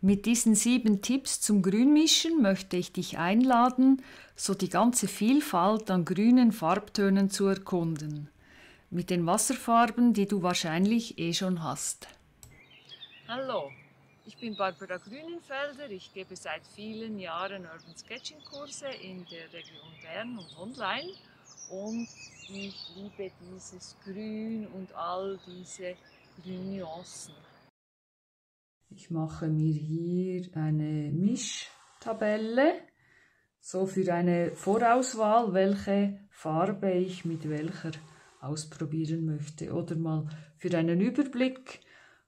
Mit diesen 7 Tipps zum Grünmischen möchte ich dich einladen, so die ganze Vielfalt an grünen Farbtönen zu erkunden. Mit den Wasserfarben, die du wahrscheinlich schon hast. Hallo, ich bin Barbara Grünenfelder. Ich gebe seit vielen Jahren Urban Sketching Kurse in der Region Bern und online. Und ich liebe dieses Grün und all diese Grünnuancen. Ich mache mir hier eine Mischtabelle, so für eine Vorauswahl, welche Farbe ich mit welcher ausprobieren möchte. Oder mal für einen Überblick,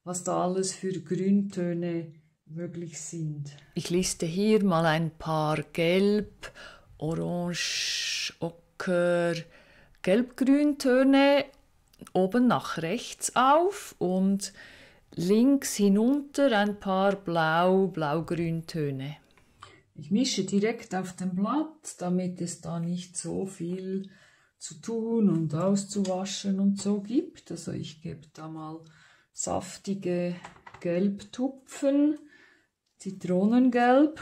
was da alles für Grüntöne möglich sind. Ich liste hier mal ein paar Gelb, Orange, Ocker, Gelb-Grüntöne oben nach rechts auf und links hinunter ein paar Blau-Grüntöne. Ich mische direkt auf dem Blatt, damit es da nicht so viel zu tun und auszuwaschen und so gibt. Also ich gebe da mal saftige Gelbtupfen, Zitronengelb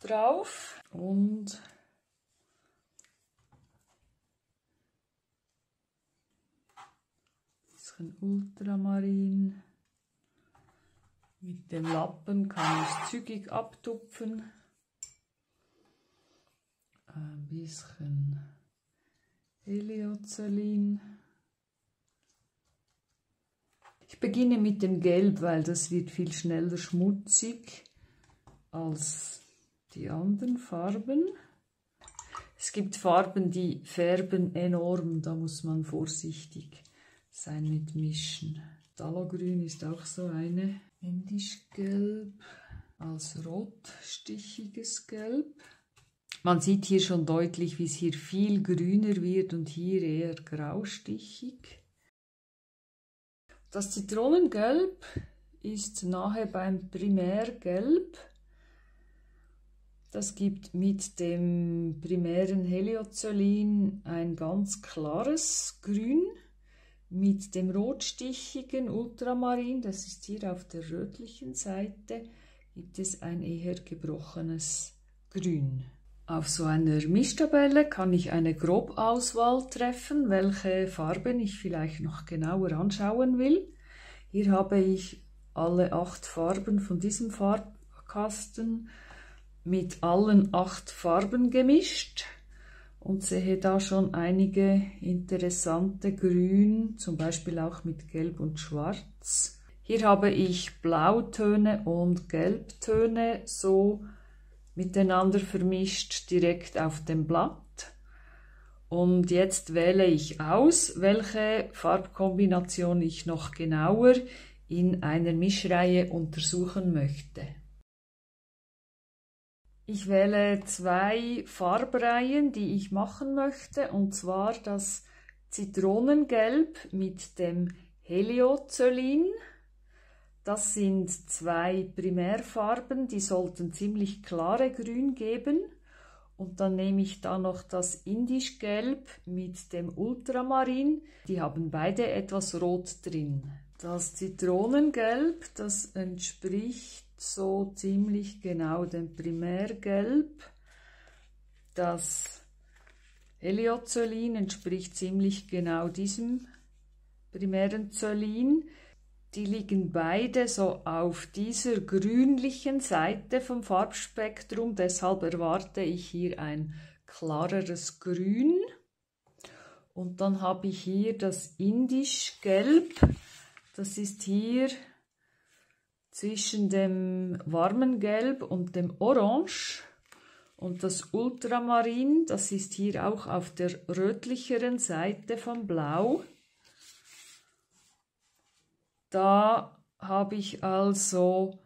drauf und Ultramarin. Mit dem Lappen kann ich zügig abtupfen. Ein bisschen Heliocellin. Ich beginne mit dem Gelb, weil das wird viel schneller schmutzig als die anderen Farben. Es gibt Farben, die färben enorm, da muss man vorsichtig sein mit Mischen. Phthalo-Grün ist auch so eine. Indischgelb als rotstichiges Gelb. Man sieht hier schon deutlich, wie es hier viel grüner wird und hier eher graustichig. Das Zitronengelb ist nahe beim Primärgelb. Das gibt mit dem primären Heliocellin ein ganz klares Grün. Mit dem rotstichigen Ultramarin, das ist hier auf der rötlichen Seite, gibt es ein eher gebrochenes Grün. Auf so einer Mischtabelle kann ich eine Grobauswahl treffen, welche Farben ich vielleicht noch genauer anschauen will. Hier habe ich alle 8 Farben von diesem Farbkasten mit allen 8 Farben gemischt und sehe da schon einige interessante Grün, zum Beispiel auch mit Gelb und Schwarz. Hier habe ich Blautöne und Gelbtöne so miteinander vermischt direkt auf dem Blatt. Und jetzt wähle ich aus, welche Farbkombination ich noch genauer in einer Mischreihe untersuchen möchte. Ich wähle 2 Farbreihen, die ich machen möchte, und zwar das Zitronengelb mit dem Heliocellin. Das sind 2 Primärfarben, die sollten ziemlich klare Grün geben. Und dann nehme ich da noch das Indischgelb mit dem Ultramarin. Die haben beide etwas Rot drin. Das Zitronengelb, das entspricht so ziemlich genau dem Primärgelb. Das Heliocellin entspricht ziemlich genau diesem primären Cellin. Die liegen beide so auf dieser grünlichen Seite vom Farbspektrum, deshalb erwarte ich hier ein klareres Grün. Und dann habe ich hier das Indischgelb, das ist hier zwischen dem warmen Gelb und dem Orange. Und das Ultramarin, das ist hier auch auf der rötlicheren Seite vom Blau. Da habe ich also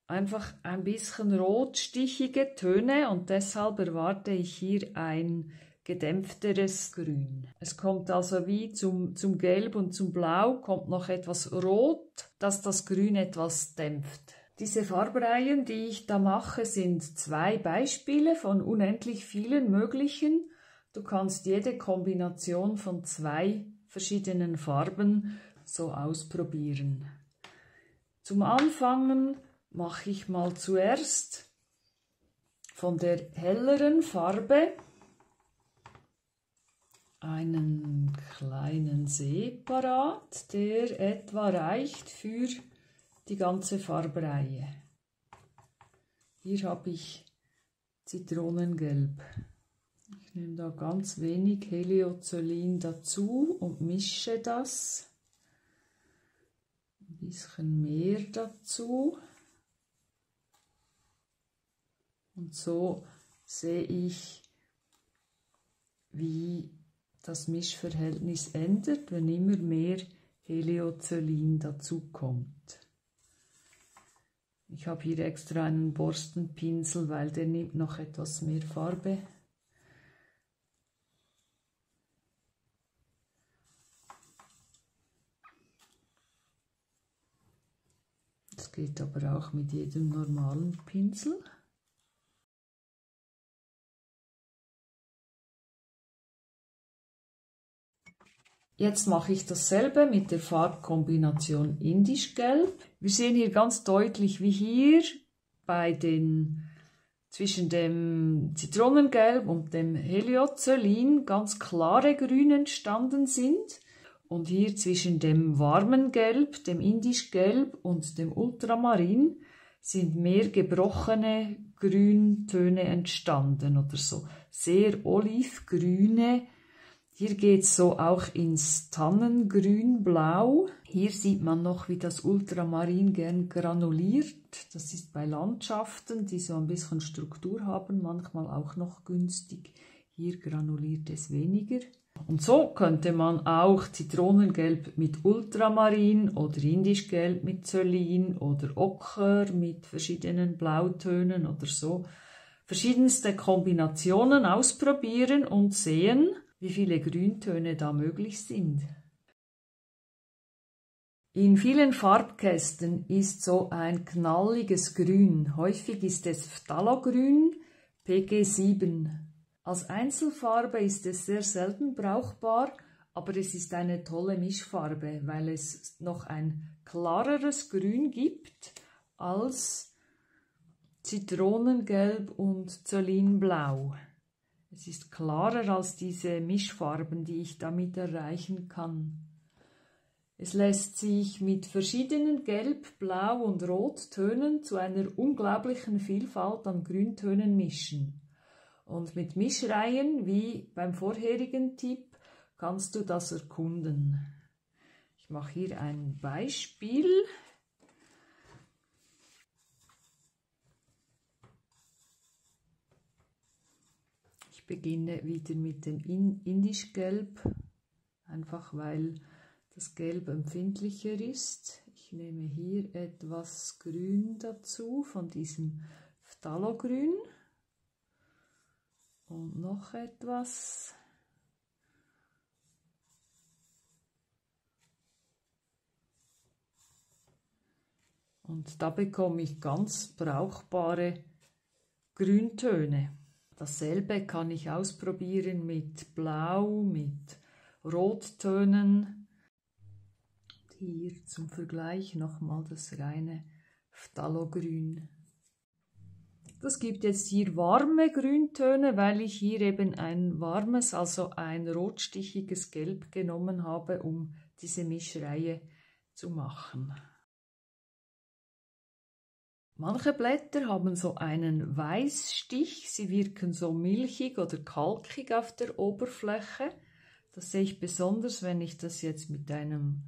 einfach ein bisschen rotstichige Töne und deshalb erwarte ich hier ein gedämpfteres Grün. Es kommt also wie zum Gelb und zum Blau kommt noch etwas Rot, das das Grün etwas dämpft. Diese Farbreihen, die ich da mache, sind 2 Beispiele von unendlich vielen möglichen. Du kannst jede Kombination von 2 verschiedenen Farben so ausprobieren. Zum Anfangen mache ich mal zuerst von der helleren Farbe einen kleinen See parat, der etwa reicht für die ganze Farbreihe. Hier habe ich Zitronengelb. Ich nehme da ganz wenig Heliocyanin dazu und mische das. Ein bisschen mehr dazu. Und so sehe ich, wie das Mischverhältnis ändert, wenn immer mehr Heliocyanin dazu kommt. Ich habe hier extra einen Borstenpinsel, weil der nimmt noch etwas mehr Farbe. Das geht aber auch mit jedem normalen Pinsel. Jetzt mache ich dasselbe mit der Farbkombination Indischgelb. Wir sehen hier ganz deutlich, wie hier zwischen dem Zitronengelb und dem Heliocyanin ganz klare Grüne entstanden sind. Und hier zwischen dem warmen Gelb, dem Indischgelb und dem Ultramarin sind mehr gebrochene Grüntöne entstanden oder so sehr olivgrüne. Hier geht es so auch ins Tannengrün-Blau. Hier sieht man noch, wie das Ultramarin gern granuliert. Das ist bei Landschaften, die so ein bisschen Struktur haben, manchmal auch noch günstig. Hier granuliert es weniger. Und so könnte man auch Zitronengelb mit Ultramarin oder Indischgelb mit Cyanin oder Ocher mit verschiedenen Blautönen oder so verschiedenste Kombinationen ausprobieren und sehen, wie viele Grüntöne da möglich sind. In vielen Farbkästen ist so ein knalliges Grün. Häufig ist es Phthalo-Grün, PG7. Als Einzelfarbe ist es sehr selten brauchbar, aber es ist eine tolle Mischfarbe, weil es noch ein klareres Grün gibt als Zitronengelb und Cyaninblau. Es ist klarer als diese Mischfarben, die ich damit erreichen kann. Es lässt sich mit verschiedenen Gelb-, Blau- und Rottönen zu einer unglaublichen Vielfalt an Grüntönen mischen. Und mit Mischreihen, wie beim vorherigen Tipp, kannst du das erkunden. Ich mache hier ein Beispiel. Ich beginne wieder mit dem Indischgelb, einfach weil das Gelb empfindlicher ist. Ich nehme hier etwas Grün dazu, von diesem Phthalo-Grün. Und noch etwas. Und da bekomme ich ganz brauchbare Grüntöne. Dasselbe kann ich ausprobieren mit Blau, mit Rottönen. Hier zum Vergleich nochmal das reine Phthalo-Grün. Das gibt jetzt hier warme Grüntöne, weil ich hier eben ein warmes, also ein rotstichiges Gelb genommen habe, um diese Mischreihe zu machen. Manche Blätter haben so einen Weißstich, sie wirken so milchig oder kalkig auf der Oberfläche. Das sehe ich besonders, wenn ich das jetzt mit einem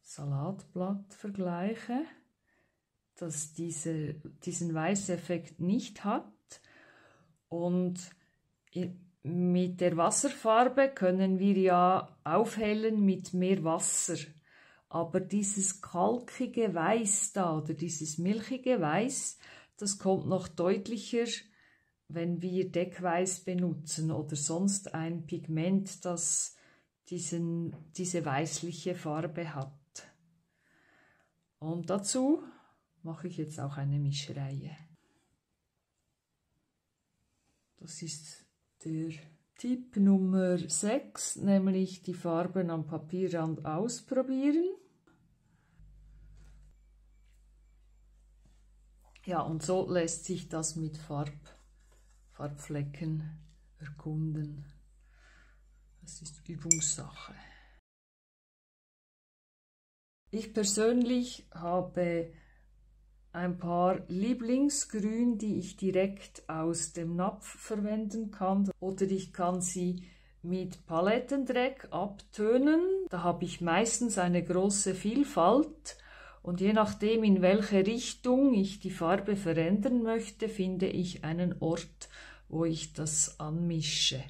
Salatblatt vergleiche, das diesen Weißeffekt nicht hat. Und mit der Wasserfarbe können wir ja aufhellen mit mehr Wasser. Aber dieses kalkige Weiß da oder dieses milchige Weiß, das kommt noch deutlicher, wenn wir Deckweiß benutzen oder sonst ein Pigment, das diese weißliche Farbe hat. Und dazu mache ich jetzt auch eine Mischreihe. Das ist der Tipp Nummer 6, nämlich die Farben am Papierrand ausprobieren. Ja, und so lässt sich das mit Farbflecken erkunden. Das ist Übungssache. Ich persönlich habe ein paar Lieblingsgrün, die ich direkt aus dem Napf verwenden kann. Oder ich kann sie mit Palettendreck abtönen. Da habe ich meistens eine große Vielfalt. Und je nachdem, in welche Richtung ich die Farbe verändern möchte, finde ich einen Ort, wo ich das anmische.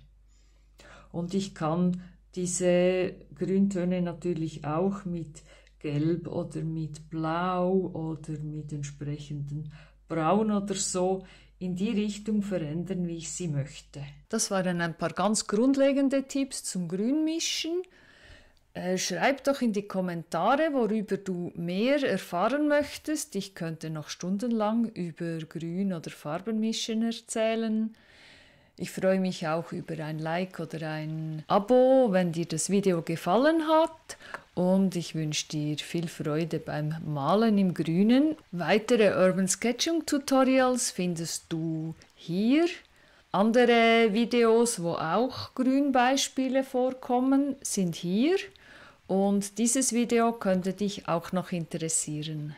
Und ich kann diese Grüntöne natürlich auch mit Gelb oder mit Blau oder mit entsprechendem Braun oder so in die Richtung verändern, wie ich sie möchte. Das waren ein paar ganz grundlegende Tipps zum Grünmischen. Schreib doch in die Kommentare, worüber du mehr erfahren möchtest. Ich könnte noch stundenlang über Grün- oder Farbenmischen erzählen. Ich freue mich auch über ein Like oder ein Abo, wenn dir das Video gefallen hat. Und ich wünsche dir viel Freude beim Malen im Grünen. Weitere Urban Sketching Tutorials findest du hier. Andere Videos, wo auch Grünbeispiele vorkommen, sind hier. Und dieses Video könnte dich auch noch interessieren.